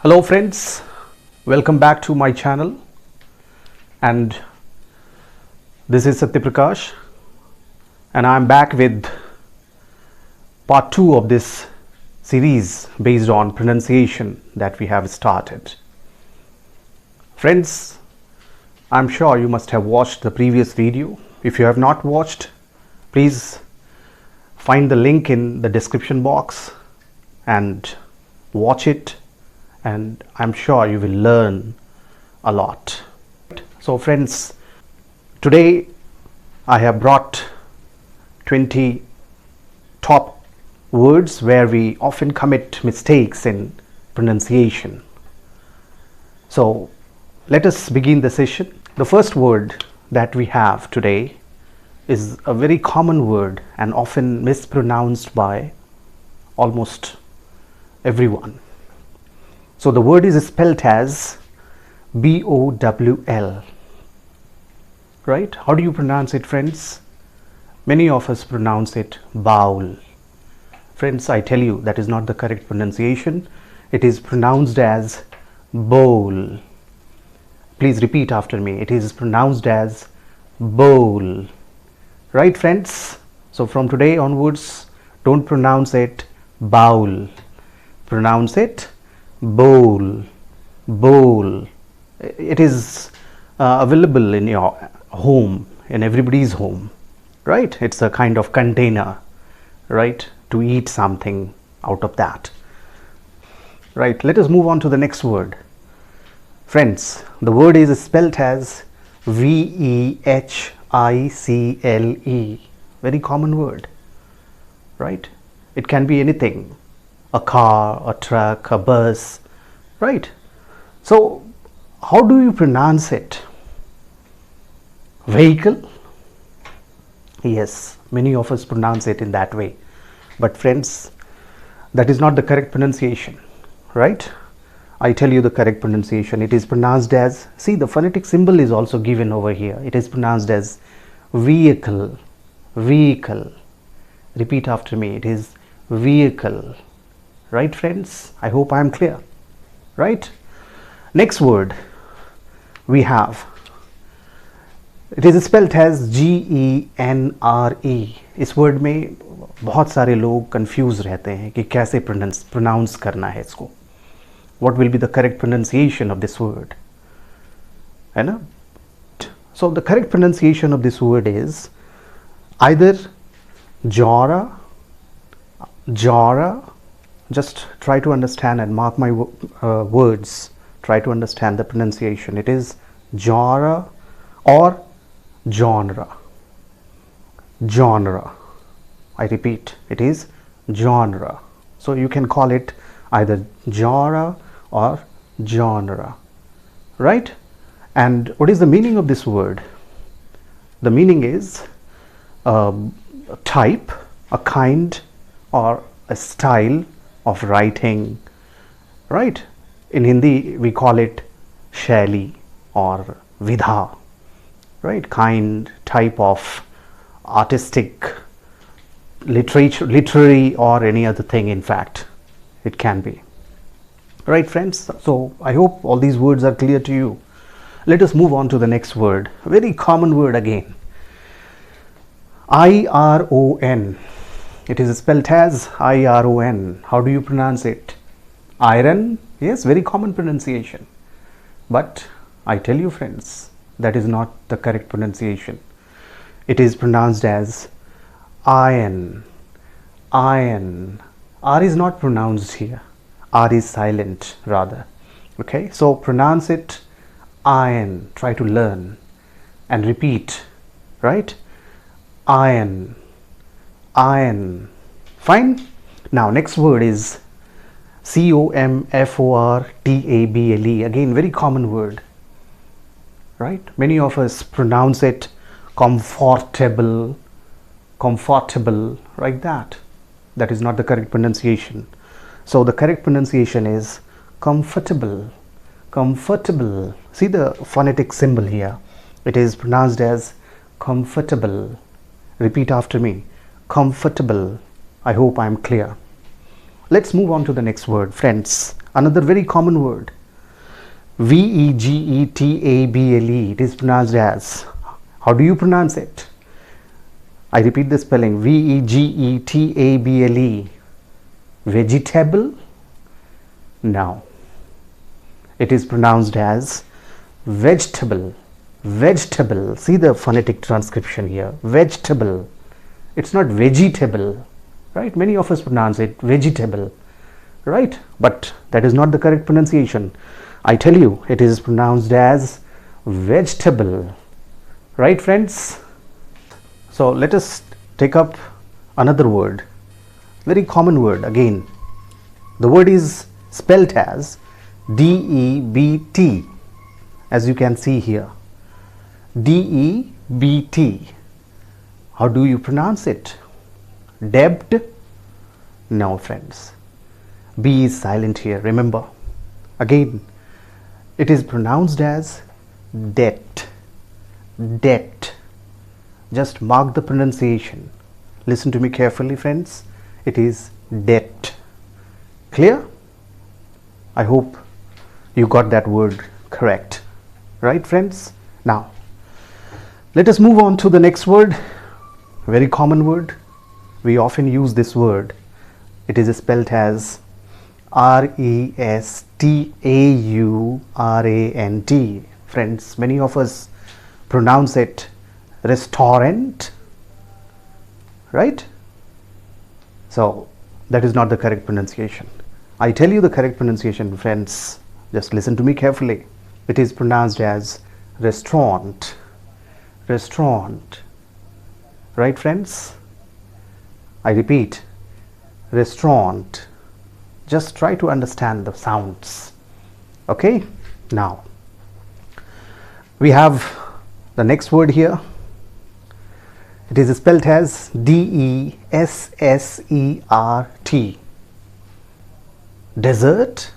Hello friends, welcome back to my channel, and this is Satya Prakash, and I am back with part 2 of this series based on pronunciation that we have started. Friends, I'm sure you must have watched the previous video. If you have not watched, please find the link in the description box and watch it, and I'm sure you will learn a lot. So friends, today I have brought 20 top words where we often commit mistakes in pronunciation. So let us begin the session. The first word that we have today is a very common word and often mispronounced by almost everyone. So the word is spelled as B-O-W-L, right? How do you pronounce it, friends? Many of us pronounce it bowl. Friends, I tell you that is not the correct pronunciation. It is pronounced as bowl. Please repeat after me. It is pronounced as bowl. Right, friends? So from today onwards, don't pronounce it bowl. Pronounce it bowl. Bowl. It is available in your home, in everybody's home, right? It's a kind of container, right, to eat something out of that. Right, let us move on to the next word. Friends, the word is spelled as V-E-H-I-C-L-E. Very common word, right? It can be anything. A car, a truck, a bus, right? So how do you pronounce it? Vehicle? Yes, many of us pronounce it in that way. But friends, that is not the correct pronunciation, right? I tell you the correct pronunciation. It is pronounced as, see, the phonetic symbol is also given over here. It is pronounced as vehicle. Vehicle. Repeat after me. It is vehicle. Right, friends? I hope I am clear. Right? Next word we have. It is spelled as G-E-N-R-E. इस word में बहुत सारे लोग confuse रहते हैं कि कैसे pronounce करना है इसको. What will be the correct pronunciation of this word? है ना? So the correct pronunciation of this word is either Jora. Just try to understand and mark my words. Try to understand the pronunciation. It is genre or genre. Genre. I repeat, it is genre. So you can call it either genre or genre. Right? And what is the meaning of this word? The meaning is a type, a kind, or a style of writing, right? In Hindi we call it shaili or vidha, right? Kind, type of artistic, literary, or any other thing. In fact, it can be, right, friends? So I hope all these words are clear to you. Let us move on to the next word. A very common word again. I-R-O-N. It is spelled as I-R-O-N. How do you pronounce it? Iron? Yes, very common pronunciation. But I tell you, friends, that is not the correct pronunciation. It is pronounced as iron. Iron. R is not pronounced here. R is silent rather. Okay, so pronounce it iron. Try to learn and repeat, right? Iron. Iron. Fine. Now next word is C-O-M-F-O-R-T-A-B-L-E. Again, very common word, right? Many of us pronounce it comfortable, like that. That is not the correct pronunciation. So the correct pronunciation is comfortable. Comfortable. See the phonetic symbol here. It is pronounced as comfortable. Repeat after me. Comfortable. I hope I am clear. Let's move on to the next word, friends. Another very common word, vegetable. It is pronounced as, how do you pronounce it? I repeat the spelling, vegetable. Vegetable? No, it is pronounced as vegetable. Vegetable. See the phonetic transcription here, vegetable. It's not vegetable, right? Many of us pronounce it vegetable, right? But that is not the correct pronunciation. I tell you, it is pronounced as vegetable, right, friends? So let us take up another word, very common word again. The word is spelled as DEBT, as you can see here, DEBT. How do you pronounce it? Debt? No, friends. B is silent here, remember. Again, it is pronounced as debt. Debt. Just mark the pronunciation. Listen to me carefully, friends. It is debt. Clear? I hope you got that word correct. Right, friends? Now, let us move on to the next word. Very common word. We often use this word. It is spelled as restaurant. Friends, many of us pronounce it restaurant, right? So that is not the correct pronunciation. I tell you the correct pronunciation, friends. Just listen to me carefully. It is pronounced as restaurant. Restaurant. Right, friends? I repeat, restaurant. Just try to understand the sounds. Okay? Now, we have the next word here. It is spelled as DESSERT. Desert.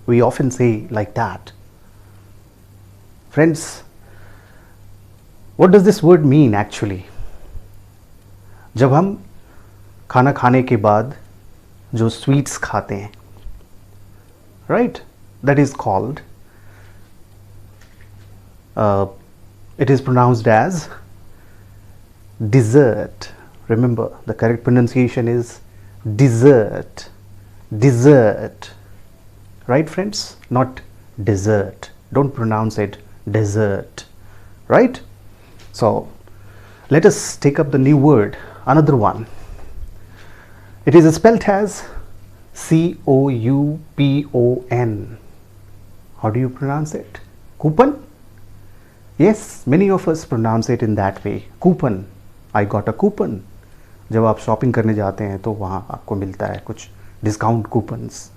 We often say like that. Friends, what does this word mean actually? जब हम खाना खाने के बाद जो sweets खाते हैं, right, that is called, it is pronounced as dessert. Remember, the correct pronunciation is dessert. Dessert. Right, friends? Not dessert. Don't pronounce it dessert. Right? So, let us take up the new word, another one. It is spelled as COUPON. How do you pronounce it? Coupon? Yes, many of us pronounce it in that way. Coupon. I got a coupon. जब आप shopping करने जाते हैं तो वहाँ आपको मिलता है कुछ discount coupons.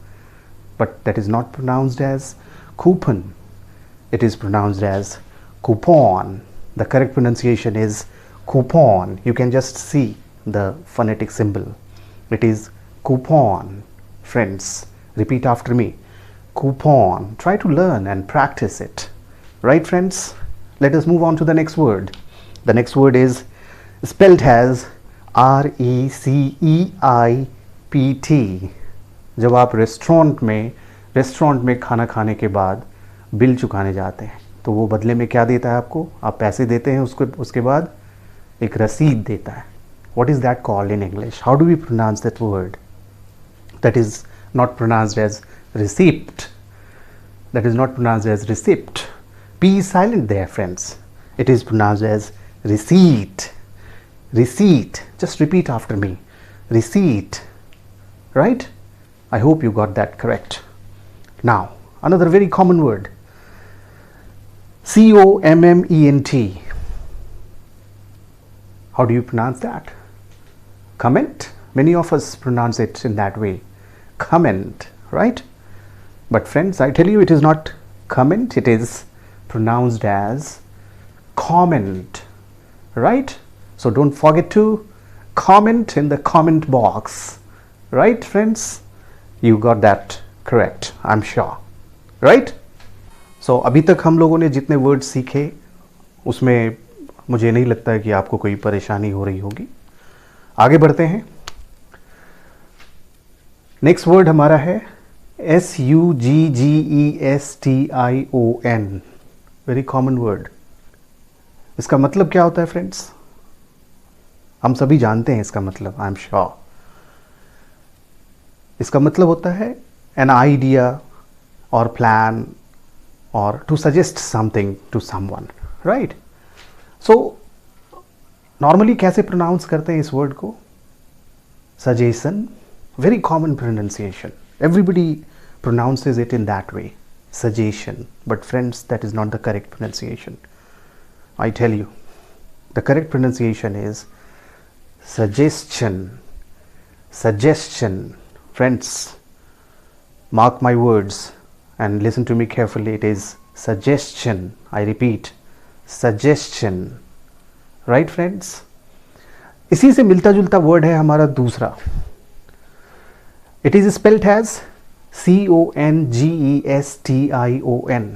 But that is not pronounced as coupon. It is pronounced as coupon. The correct pronunciation is coupon. You can just see the phonetic symbol. It is coupon. Friends, repeat after me. Coupon. Try to learn and practice it. Right, friends? Let us move on to the next word. The next word is spelled as RECEIPT. जब आप restaurant में खाना खाने के बाद bill चुकाने जाते हैं तो वो बदले में क्या देता है आपको? आप पैसे देते हैं, उसके बाद एक रसीद देता है. What is that called in English? How do we pronounce that word? That is not pronounced as receipt. That is not pronounced as receipt. P is silent there, friends. It is pronounced as receipt. Receipt. Just repeat after me. Receipt. Right? I hope you got that correct. Now, another very common word. COMMENT. How do you pronounce that? Comment? Many of us pronounce it in that way. Comment, right? But friends, I tell you, it is not comment. It is pronounced as comment, right? So don't forget to comment in the comment box, right, friends? You got that correct, I'm sure, right? So अभी तक हम लोगों ने जितने word सीखे उसमें मुझे नहीं लगता है कि आपको कोई परेशानी हो रही होगी. आगे बढ़ते हैं. नेक्स्ट वर्ड हमारा है SUGGESTION, वेरी कॉमन वर्ड। इसका मतलब क्या होता है फ्रेंड्स? हम सभी जानते हैं इसका मतलब, आई एम श्योर। इसका मतलब होता है एन आइडिया और प्लान और to suggest something to someone, right? So normally कैसे प्रोनाउंस करते हैं इस वर्ड को? Suggestion, very common pronunciation. Everybody pronounces it in that way, suggestion. But friends, that is not the correct pronunciation. I tell you, the correct pronunciation is suggestion. Suggestion. Friends, mark my words and listen to me carefully. It is suggestion. I repeat, suggestion. Right friends? इसी से मिलता जुलता word है हमारा दूसरा। It is spelled as CONGESTION.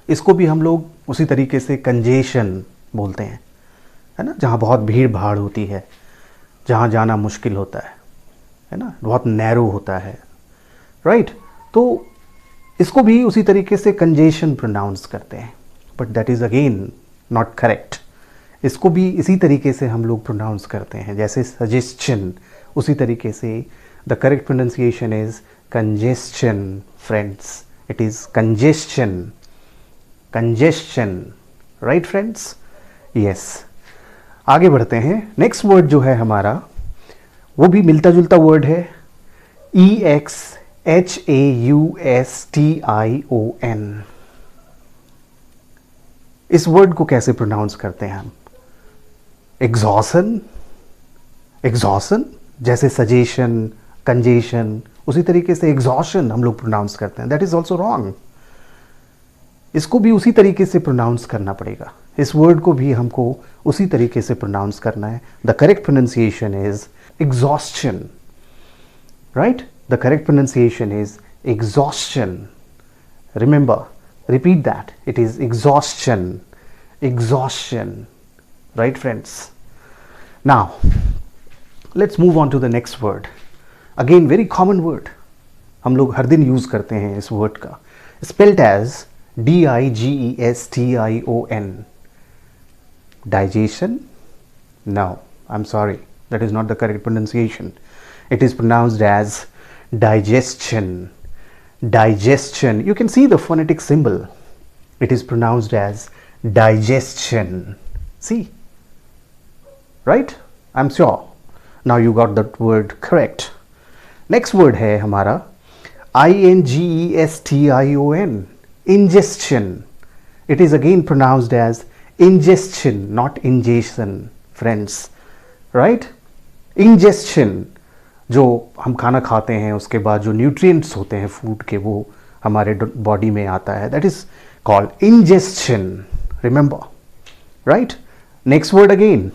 इसको भी हम लोग उसी तरीके से कंजेशन बोलते हैं, है ना? जहाँ बहुत भीड़ भाड़ होती है, जहाँ जाना मुश्किल होता है ना? बहुत नैरो होता है, राइट? तो इसको भी उसी तरीके से कंजेशन प्रोनाउंस करते हैं, but that is again not correct. इसको भी इसी तरीके से हम लोग प्रोनाउंस करते हैं, जैसे सजेशन, उसी तरीके से the correct pronunciation is congestion. Friends, it is congestion. Congestion, right friends? Yes. आगे बढ़ते हैं। नेक्स्ट वर्ड जो है हमारा वो भी मिलता जुलता वर्ड है, EXHAUSTION। इस वर्ड को कैसे प्रोनाउंस करते हैं हम? एग्जॉशन, एग्जॉशन जैसे सजेशन, कंजेशन, उसी तरीके से एग्जॉशन हम लोग प्रोनाउंस करते हैं। That is also wrong. इसको भी उसी तरीके से प्रोनाउंस करना पड़ेगा। इस वर्ड को भी हमको उसी तरीके से प्रोनाउंस करना है। The correct pronunciation is exhaustion, right? The correct pronunciation is exhaustion. Remember, repeat that, it is exhaustion, exhaustion, right friends? Now let's move on to the next word. Again very common word, हम लोग हर दिन use करते हैं इस word का। Spelled as DIGESTION। Digestion? No, I am sorry, that is not the correct pronunciation. It is pronounced as digestion. Digestion, you can see the phonetic symbol. It is pronounced as digestion. See, right? I'm sure now you got that word correct. Next word है हमारा INGESTION, ingestion. It is again pronounced as ingestion, not ingestion, friends, right? Ingestion, जो हम खाना खाते हैं उसके बाद जो न्यूट्रिएंट्स होते हैं फूड के, वो हमारे बॉडी में आता है, that is called ingestion. Remember, right? Next word again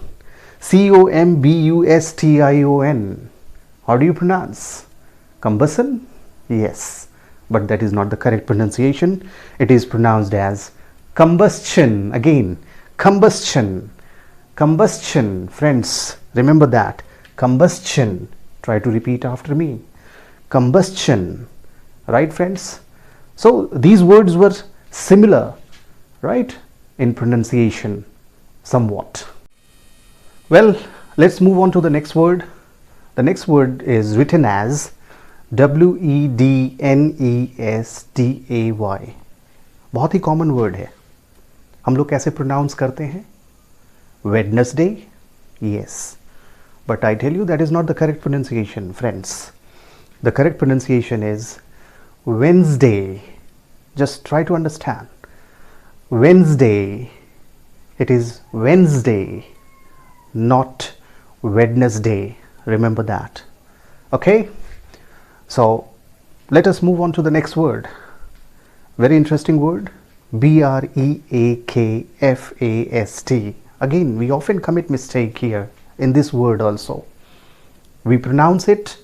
COMBUSTION. How do you pronounce? combustion? Yes, but that is not the correct pronunciation. It is pronounced as combustion. Again, combustion, combustion, friends, remember that, combustion. Try to repeat after me, combustion, right friends? So these words were similar, right, in pronunciation somewhat. Well, let's move on to the next word. The next word is written as WEDNESTAY. बहुत ही common word है। हम लोग कैसे pronounce करते हैं? Wednesday? Yes. But I tell you that is not the correct pronunciation, friends. The correct pronunciation is Wednesday. Just try to understand. Wednesday. It is Wednesday, not Wednesday. Remember that. Okay? So, let us move on to the next word. Very interesting word. BREAKFAST. Again, we often commit mistake here. In this word also, we pronounce it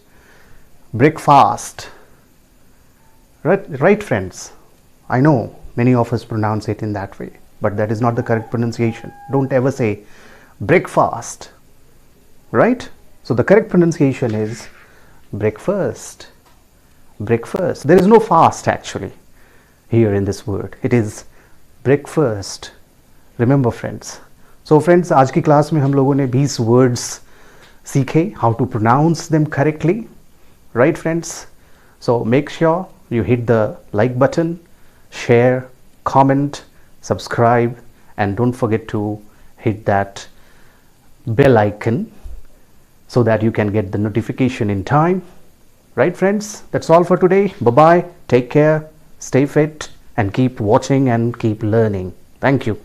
breakfast, right friends? I know many of us pronounce it in that way, but that is not the correct pronunciation. Don't ever say breakfast, right? So the correct pronunciation is breakfast. Breakfast. There is no fast actually here in this word. It is breakfast. Remember friends. So friends, आज की class में हम लोगों ने 20 words सीखे, how to pronounce them correctly. Right friends? So make sure you hit the like button, share, comment, subscribe, and don't forget to hit that bell icon so that you can get the notification in time. Right friends, that's all for today. Bye bye, take care, stay fit, and keep watching and keep learning. Thank you.